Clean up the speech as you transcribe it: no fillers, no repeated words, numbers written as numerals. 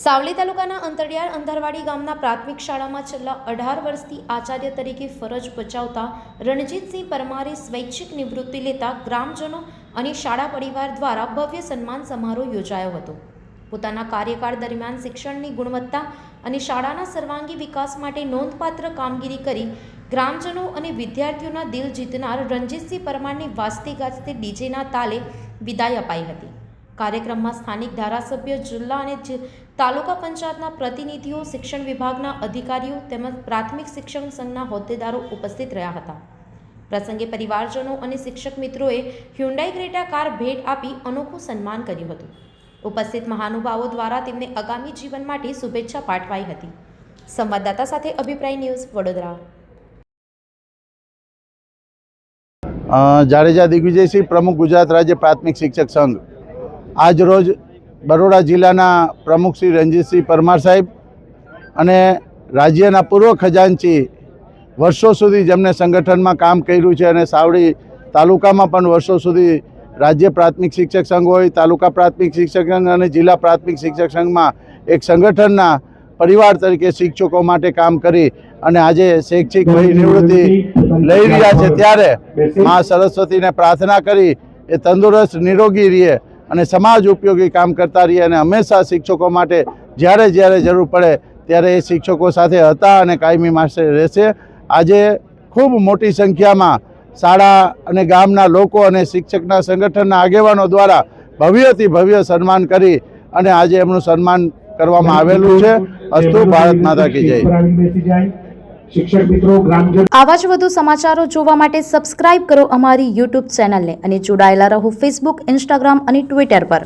સાવલી તાલુકાના અંતરિયાળ અંધારવાડી ગામના પ્રાથમિક શાળામાં છેલ્લા 18 વર્ષથી આચાર્ય તરીકે ફરજ બજાવતા રણજીતસિંહ પરમારે સ્વૈચ્છિક નિવૃત્તિ લેતા ગ્રામજનો અને શાળા પરિવાર દ્વારા ભવ્ય સન્માન સમારોહ યોજાયો હતો। પોતાના કાર્યકાળ દરમિયાન શિક્ષણની ગુણવત્તા અને શાળાના સર્વાંગી વિકાસ માટે નોંધપાત્ર કામગીરી કરી ગ્રામજનો અને વિદ્યાર્થીઓના દિલ જીતનાર રણજીતસિંહ પરમારની વાજતે ગાજતે ડીજેના તાલે વિદાય અપાઈ હતી। કાર્યક્રમમાં સ્થાનિક ધારાસભ્ય, જિલ્લા અને તાલુકા પંચાયતના પ્રતિનિધિઓ, શિક્ષણ વિભાગના અધિકારીઓ તેમજ પ્રાથમિક શિક્ષણ સંઘના હોદ્દેદારો ઉપસ્થિત રહ્યા હતા। પ્રસંગે પરિવારજનો અને શિક્ષક મિત્રોએ હ્યુન્ડાઈ ક્રેટા કાર ભેટ આપી અનોખું સન્માન કર્યું હતું। ઉપસ્થિત મહાનુભાવો દ્વારા તેમને આગામી જીવન માટે શુભેચ્છા પાઠવાઈ હતી। સંવાદદાતા સાથે અભિપ્રાય ન્યૂઝ, વડોદરા। જાડેજા દિગ્વિજયસિંહ, પ્રમુખ ગુજરાત રાજ્ય પ્રાથમિક શિક્ષક સંઘ। આજ રોજ બરોડા જિલ્લાના પ્રમુખ શ્રી રણજીતસિંહ પરમાર સાહેબ અને રાજ્યના પૂર્વ ખજાનચી, વર્ષો સુધી જેમને સંગઠનમાં કામ કર્યું છે અને સાવડી તાલુકામાં પણ વર્ષો સુધી રાજ્ય પ્રાથમિક શિક્ષક સંઘ હોય, તાલુકા પ્રાથમિક શિક્ષક સંઘ અને જિલ્લા પ્રાથમિક શિક્ષક સંઘમાં એક સંગઠનના પરિવાર તરીકે શિક્ષકો માટે કામ કરી અને આજે શૈક્ષિક નિવૃત્તિ લઈ રહ્યા છે, ત્યારે મા સરસ્વતીને પ્રાર્થના કરી એ તંદુરસ્ત નિરોગી રહે અને સમાજ ઉપયોગી કામ કરતા રહીએ અને હંમેશા શિક્ષકો માટે જ્યારે જ્યારે જરૂર પડે ત્યારે એ શિક્ષકો સાથે હતા અને કાયમી માટે રહેશે। આજે ખૂબ મોટી સંખ્યામાં શાળા અને ગામના લોકો અને શિક્ષકના સંગઠનના આગેવાનો દ્વારા ભવ્યથી ભવ્ય સન્માન કરી અને આજે એમનું સન્માન કરવામાં આવેલું છે। અસ્તુ, ભારત માતા કી જય। આવા જ વધુ સમાચારો જોવા માટે સબસ્ક્રાઇબ કરો અમારી યુટ્યુબ ચેનલને અને જોડાયેલા રહો ફેસબુક, ઇન્સ્ટાગ્રામ અને ટ્વિટર પર।